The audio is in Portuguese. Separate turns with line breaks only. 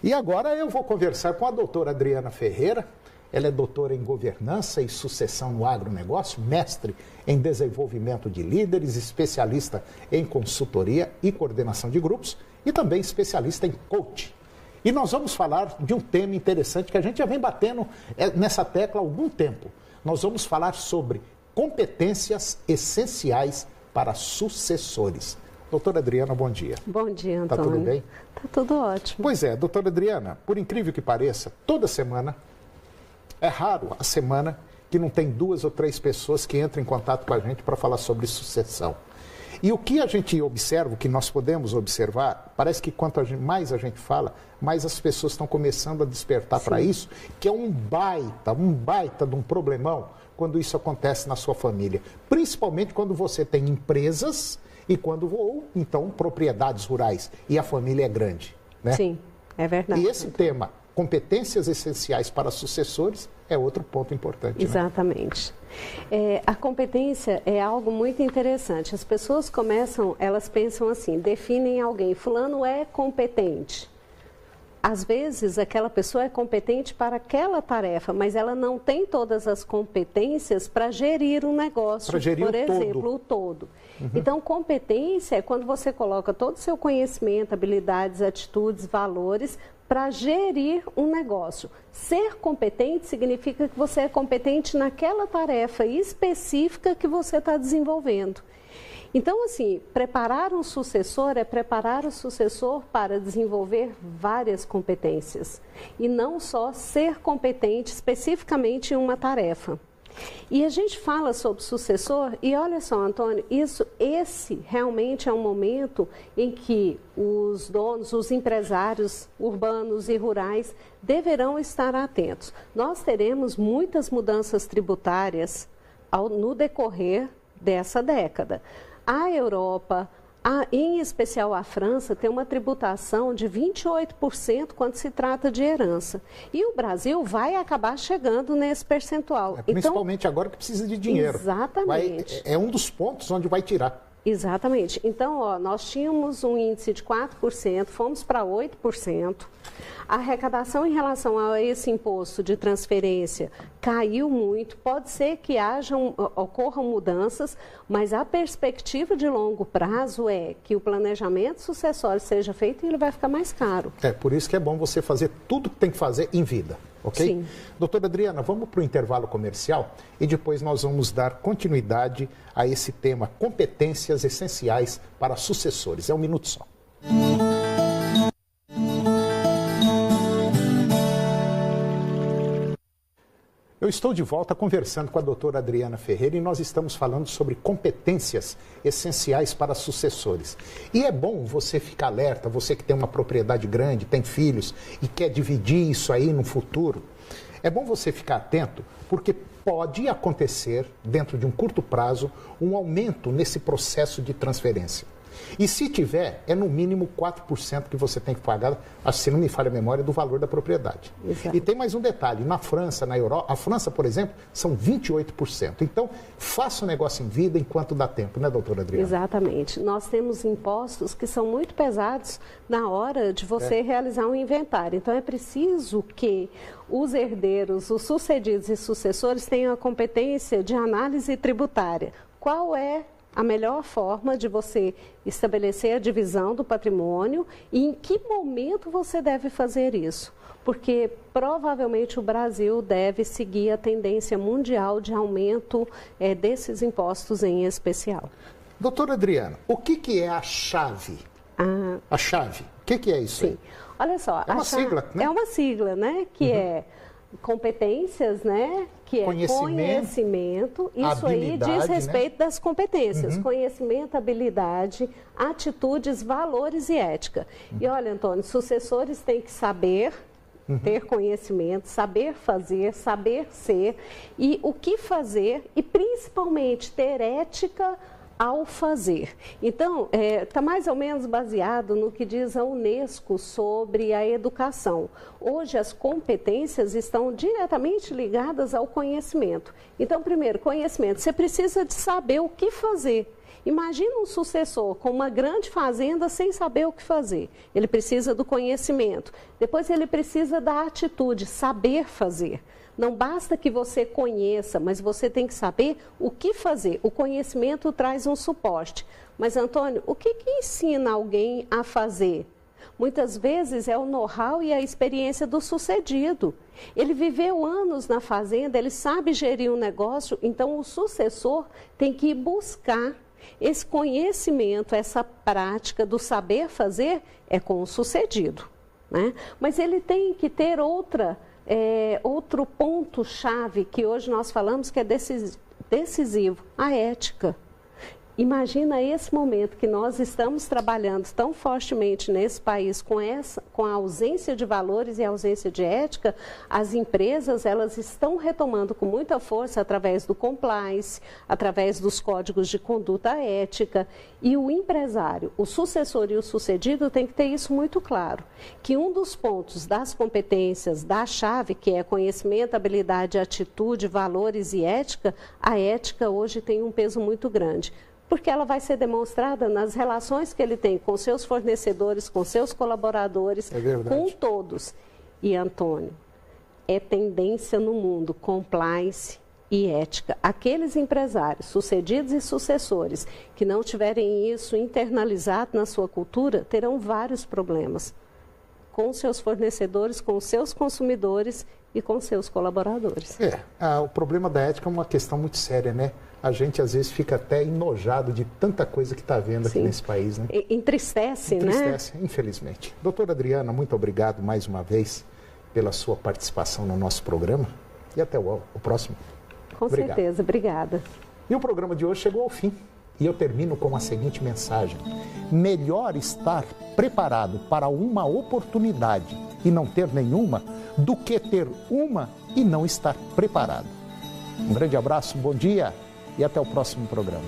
E agora eu vou conversar com a doutora Adriana Ferreira. Ela é doutora em governança e sucessão no agronegócio, mestre em desenvolvimento de líderes, especialista em consultoria e coordenação de grupos e também especialista em coaching. E nós vamos falar de um tema interessante que a gente já vem batendo nessa tecla há algum tempo. Nós vamos falar sobre competências essenciais para sucessores. Doutora Adriana, bom dia.
Bom dia, Antônio.
Tá tudo bem?
Tá tudo ótimo.
Pois é, doutora Adriana, por incrível que pareça, toda semana, é raro a semana que não tem 2 ou 3 pessoas que entram em contato com a gente para falar sobre sucessão. E o que a gente observa, o que nós podemos observar, parece que quanto mais a gente fala, mais as pessoas estão começando a despertar para isso, que é um baita de um problemão quando isso acontece na sua família. Principalmente quando você tem empresas e ou então propriedades rurais e a família é grande, né?
Sim, é verdade.
E esse tema, competências essenciais para sucessores, é outro ponto importante.
Exatamente. Né? A competência é algo muito interessante. As pessoas elas pensam assim, definem alguém, fulano é competente. Às vezes, aquela pessoa é competente para aquela tarefa, mas ela não tem todas as competências para gerir um negócio, por exemplo, o todo. Uhum. Então, competência é quando você coloca todo o seu conhecimento, habilidades, atitudes, valores para gerir um negócio. Ser competente significa que você é competente naquela tarefa específica que você está desenvolvendo. Então, assim, preparar um sucessor é preparar o sucessor para desenvolver várias competências e não só ser competente especificamente em uma tarefa. E a gente fala sobre sucessor e olha só, Antônio, esse realmente é um momento em que os donos, os empresários urbanos e rurais deverão estar atentos. Nós teremos muitas mudanças tributárias no decorrer dessa década. A Europa, em especial a França, tem uma tributação de 28% quando se trata de herança. E o Brasil vai acabar chegando nesse percentual.
Principalmente agora que precisa de dinheiro.
Exatamente.
É um dos pontos onde vai tirar.
Exatamente. Então, nós tínhamos um índice de 4%, fomos para 8%. A arrecadação em relação a esse imposto de transferência caiu muito. Pode ser que ocorram mudanças, mas a perspectiva de longo prazo é que o planejamento sucessório seja feito e ele vai ficar mais caro. Por
isso que é bom você fazer tudo que tem que fazer em vida, ok?
Sim.
Doutora Adriana, vamos para o intervalo comercial e depois nós vamos dar continuidade a esse tema, competências essenciais para sucessores. É um minuto só. Eu estou de volta conversando com a doutora Adriana Ferreira e nós estamos falando sobre competências essenciais para sucessores. E é bom você ficar alerta, você que tem uma propriedade grande, tem filhos e quer dividir isso aí no futuro. É bom você ficar atento porque pode acontecer, dentro de um curto prazo, um aumento nesse processo de transferência. E se tiver, é no mínimo 4% que você tem que pagar, se não me falha a memória, do valor da propriedade.
Exato.
E tem mais um detalhe, na França, na Europa, a França, por exemplo, são 28%. Então, faça o negócio em vida enquanto dá tempo, né, doutora Adriana?
Exatamente. Nós temos impostos que são muito pesados na hora de você realizar um inventário. Então, é preciso que os herdeiros, os sucedidos e sucessores tenham a competência de análise tributária. Qual é a melhor forma de você estabelecer a divisão do patrimônio e em que momento você deve fazer isso? Porque provavelmente o Brasil deve seguir a tendência mundial de aumento desses impostos em especial.
Doutora Adriana, o que é a chave? A chave, o que é isso?
Sim.
Aí?
Olha só,
é uma sigla, né?
É uma sigla, né? Que é competências, né? Que é conhecimento, isso aí diz respeito, né, das competências, conhecimento, habilidade, atitudes, valores e ética. E olha, Antônio, sucessores têm que saber, ter conhecimento, saber fazer, saber ser e o que fazer e principalmente ter ética ao fazer. Então, está mais ou menos baseado no que diz a Unesco sobre a educação. Hoje, as competências estão diretamente ligadas ao conhecimento. Então, primeiro, conhecimento. Você precisa de saber o que fazer. Imagina um sucessor com uma grande fazenda sem saber o que fazer. Ele precisa do conhecimento. Depois ele precisa da atitude, saber fazer. Não basta que você conheça, mas você tem que saber o que fazer. O conhecimento traz um suporte. Mas, Antônio, o que ensina alguém a fazer? Muitas vezes é o know-how e a experiência do sucedido. Ele viveu anos na fazenda, ele sabe gerir um negócio, então o sucessor tem que ir buscar esse conhecimento, essa prática do saber fazer é com o sucedido, né? Mas ele tem que ter outro ponto-chave que hoje nós falamos que é decisivo, a ética. Imagina esse momento que nós estamos trabalhando tão fortemente nesse país com a ausência de valores e a ausência de ética, as empresas elas estão retomando com muita força através do compliance, através dos códigos de conduta ética, e o empresário, o sucessor e o sucedido tem que ter isso muito claro, que um dos pontos das competências da chave, que é conhecimento, habilidade, atitude, valores e ética, a ética hoje tem um peso muito grande. Porque ela vai ser demonstrada nas relações que ele tem com seus fornecedores, com seus colaboradores, com todos. E, Antônio, é tendência no mundo, compliance e ética. Aqueles empresários, sucedidos e sucessores, que não tiverem isso internalizado na sua cultura, terão vários problemas com seus fornecedores, com seus consumidores e com seus colaboradores.
O problema da ética é uma questão muito séria, né? A gente às vezes fica até enojado de tanta coisa que está vendo aqui nesse país, né?
Entristece, né?
Entristece, infelizmente. Doutora Adriana, muito obrigado mais uma vez pela sua participação no nosso programa e até o próximo.
Com certeza, obrigada.
E o programa de hoje chegou ao fim e eu termino com a seguinte mensagem: melhor estar preparado para uma oportunidade e não ter nenhuma do que ter uma e não estar preparado. Um grande abraço, bom dia e até o próximo programa.